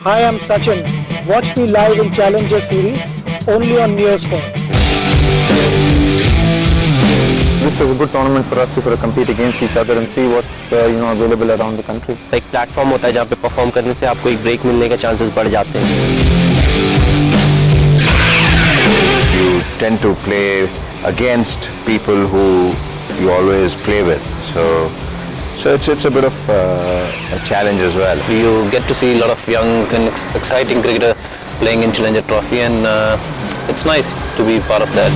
Hi, I'm Sachin. Watch me live in Challenger Series only on Neosport. This is a good tournament for us to sort of compete against each other and see what's available around the country. एक platform होता है जहाँ पे perform करने से आपको एक break मिलने के चांसेस बढ़ जाते हैं. You tend to play against people who you always play with, so it's a bit of a challenge as well. You get to see a lot of young and exciting cricketer playing in Challenger Trophy, and it's nice to be part of that.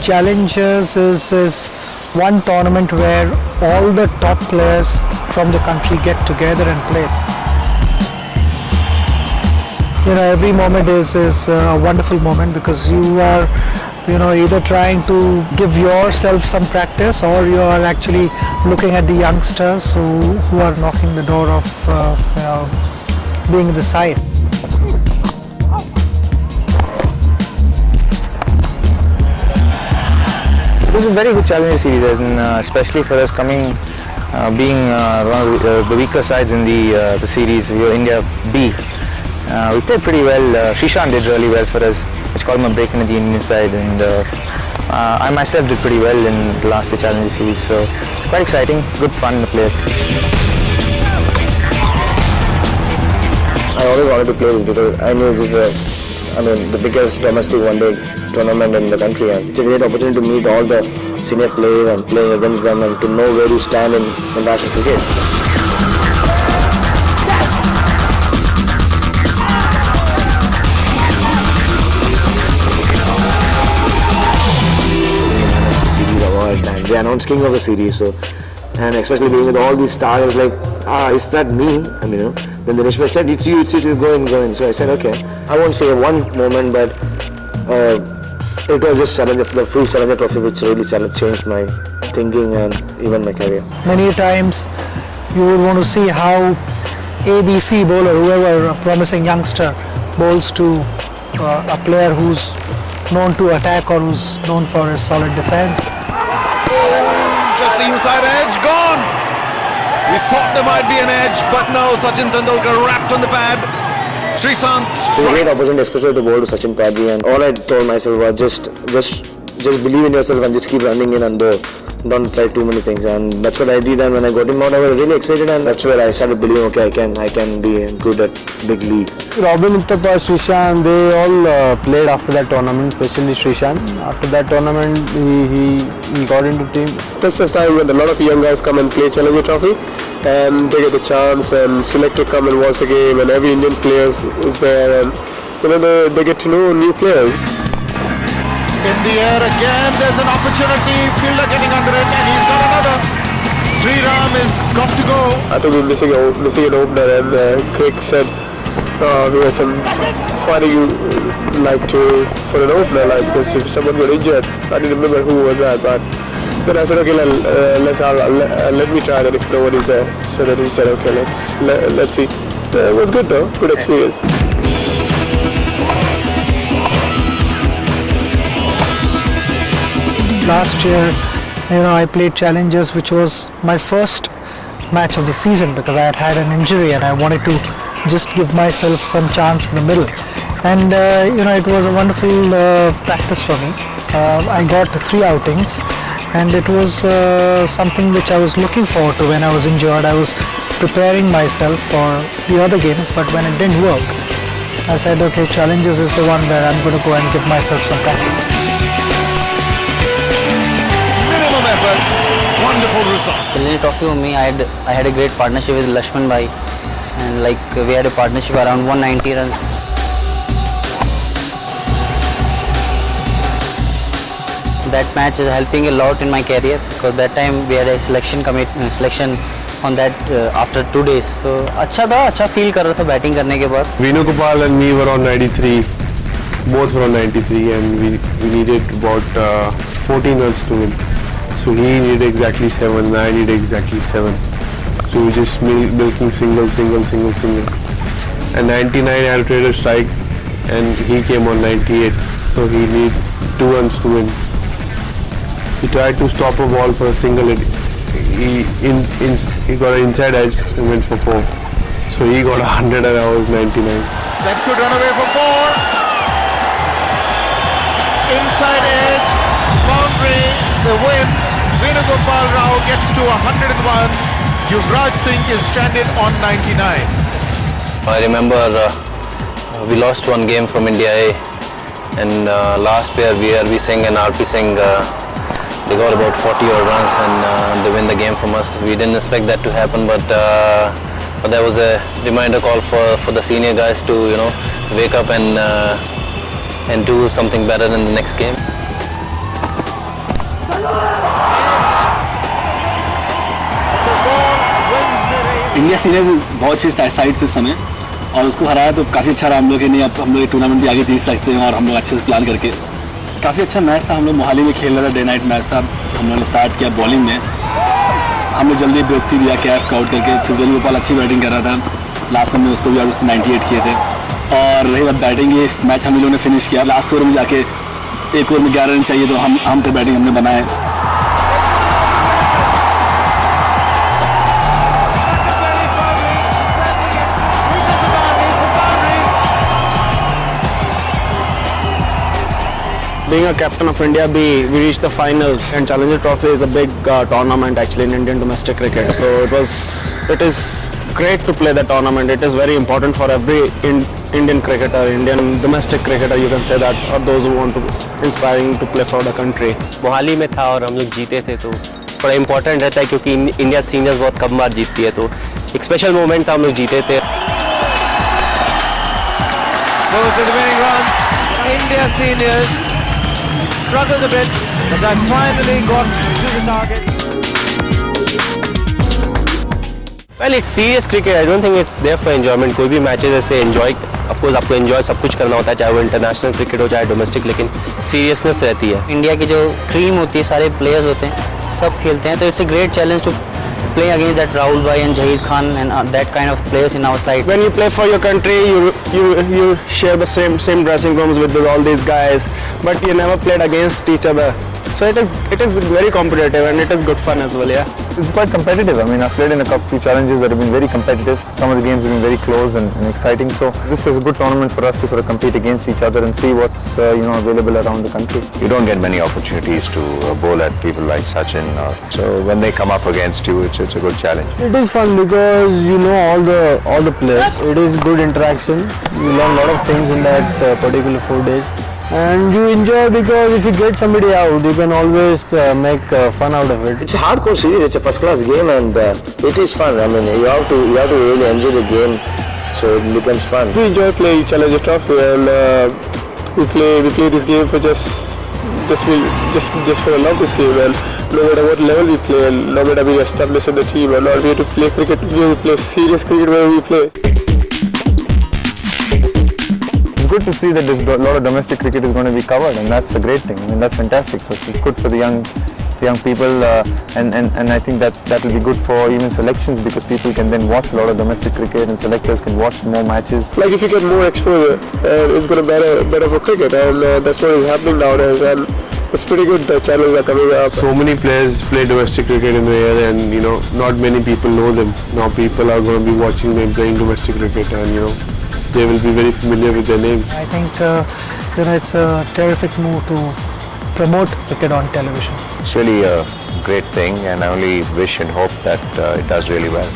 Challengers is one tournament where all the top players from the country get together and play. Every moment is a wonderful moment because you are either trying to give yourself some practice or you are actually looking at the youngsters who are knocking the door of being in the side. This is a very good Challenger series, and especially for us being one of the weaker sides in the series. We were India B. We played pretty well. Srishant did really well for us, which called him a break into the Indian side, and I myself did pretty well in the last Challenger series. So it's quite exciting, good fun to play. I always wanted to play this because I knew this is the biggest domestic one-day tournament in the country, and it's a great opportunity to meet all the senior players and play against them and to know where you stand in international cricket. Series award, and they announced king of the series, and especially being with all these stars, like, is that me? Then the Nishma said, it's you, go in. So I said, okay. I won't say one moment, but it was just the full Challenger Trophy which really changed my thinking and even my career. Many times you would want to see how ABC bowler, whoever, a promising youngster, bowls to a player who's known to attack or who's known for his solid defence. Just the inside edge, gone! We thought there might be an edge, but no, Sachin Tendulkar wrapped on the pad. Srishant strikes. It's a great opportunity, especially to bowl to Sachin Padri, and all I told myself was just believe in yourself and just keep running in and don't try too many things, and that's what I did. And when I got him out, I was really excited, and that's where I started believing, okay, I can be good at big league. Robin Uthappa, Srishant, they all played after that tournament, especially Srishant. After that tournament, he got into team. This is the time when a lot of young guys come and play Challenger Trophy, and they get the chance, and selector come and watch the game, and every Indian player is there, and they get to know new players. In the air again, there's an opportunity. Fielder getting under it, and he's got another. Sriram is got to go. I think we're missing an opener, and Craig said we had some fighting for an opener, like this. If someone got injured, I didn't remember who was that, but then I said, okay, let me try that if no one is there. So then he said, okay, let's see. It was good though, good experience. Last year, I played Challengers, which was my first match of the season because I had an injury and I wanted to just give myself some chance in the middle. And it was a wonderful practice for me. I got 3 outings, and it was something which I was looking forward to when I was injured. I was preparing myself for the other games, but when it didn't work, I said, okay, Challengers is the one where I'm going to go and give myself some practice. Wonderful result. Challenger Trophy for me, I had a great partnership with Lakshman Bhai, and we had a partnership around 190 runs. That match is helping a lot in my career because that time we had a selection on that after 2 days. So अच्छा feel कर रहा था batting करने के बाद. Venugopal and me were on 93, both were on 93, and we needed about 14 runs to win. So he needed exactly 7, and I needed exactly 7. So we just milking single. And 99 I had a trader strike, and he came on 98. So he needed 2 runs to win. He tried to stop a ball for a single. he got an inside edge and went for 4. So he got 100 and I was 99. That could run away for 4. Inside edge, boundary, the win. Venugopal Rao gets to 101. Yuvraj Singh is stranded on 99. I remember we lost one game from India A, and last year VRV Singh and RP Singh they got about 40 odd runs and they win the game from us. We didn't expect that to happen, but there was a reminder call for the senior guys to wake up and do something better in the next game. India series बहुत अच्छी side से इस समय और उसको हराया तो काफ़ी अच्छा रहा हम लोग नहीं, अब हम लोग टूर्नामेंट भी आगे जीत सकते हैं और हम लोग अच्छे से प्लान करके काफ़ी अच्छा मैच था। हम लोग मोहाली में खेल रहा था, डे नाइट मैच था। हम लोगों ने स्टार्ट किया बॉलिंग में, हमने जल्दी ब्रेक दिया कैफ का आउट करके, फिर वेणुगोपाल अच्छी बैटिंग कर रहा था। लास्ट में उसको भी आउट से 98 किए थे और रही बात बैटिंग, ये मैच हम लोगों ने फिनिश किया। लास्ट ओवर में जाके एक ओवर में 11 रन चाहिए तो हम तो बैटिंग हमने बनाए। Being a captain of India B, we reached the finals, and Challenger Trophy is a big tournament actually in Indian domestic cricket. So it is great to play the tournament. It is very important for every Indian cricketer, Indian domestic cricketer, you can say that, or those who want to inspiring to play for the country. Mohali में था और हम लोग जीते थे तो थोड़ा important रहता है क्योंकि इंडिया सीनियर्स बहुत कम बार जीतती है, तो एक स्पेशल मोमेंट था, हम लोग जीते थे। Those are the winning runs. India seniors struggled a bit, but they finally got to the target. Well, it's serious cricket. I don't think it's there for enjoyment. कोई भी मैचेस ऐसे enjoy, of course आपको enjoy सब कुछ करना होता है, चाहे वो इंटरनेशनल क्रिकेट हो चाहे डोमेस्टिक, लेकिन सीरियसनेस रहती है। इंडिया की जो क्रीम होती है, सारे प्लेयर्स होते हैं, सब खेलते हैं, तो it's a great challenge to play against that Rahul Bhai and Zahir Khan and that kind of players in our side. When you play for your country, you share the same dressing rooms with all these guys, but you never played against each other. So it is very competitive and it is good fun as well. Yeah. It's quite competitive. I mean, I've played in a few challenges that have been very competitive. Some of the games have been very close and exciting. So this is a good tournament for us to sort of compete against each other and see what's available around the country. You don't get many opportunities to bowl at people like Sachin. So when they come up against you, it's a good challenge. It is fun because you know all the players. It is good interaction. You learn a lot of things in that particular 4 days. And you enjoy because if you get somebody out, you can always make fun out of it. It's a hardcore series. It's a first-class game, and it is fun. I mean, you have to really enjoy the game, so it becomes fun. We enjoy playing Challenger Trophy, and we play this game for just for love this game, and no matter what level we play, and no matter we establish in the team or not, we have to play cricket. We play serious cricket wherever we play. It's good to see that there's a lot of domestic cricket is going to be covered, and that's a great thing. I mean, that's fantastic. So it's good for the young people, and I think that will be good for even selections because people can then watch a lot of domestic cricket and selectors can watch more matches. Like if you get more exposure, it's going to better for cricket, and that's what is happening nowadays. And it's pretty good. The channels are coming up. So many players play domestic cricket in the air, and not many people know them. Now people are going to be watching them playing domestic cricket, and they will be very familiar with their name. I think it's a terrific move to promote cricket on television. It's really a great thing, and I only wish and hope that it does really well.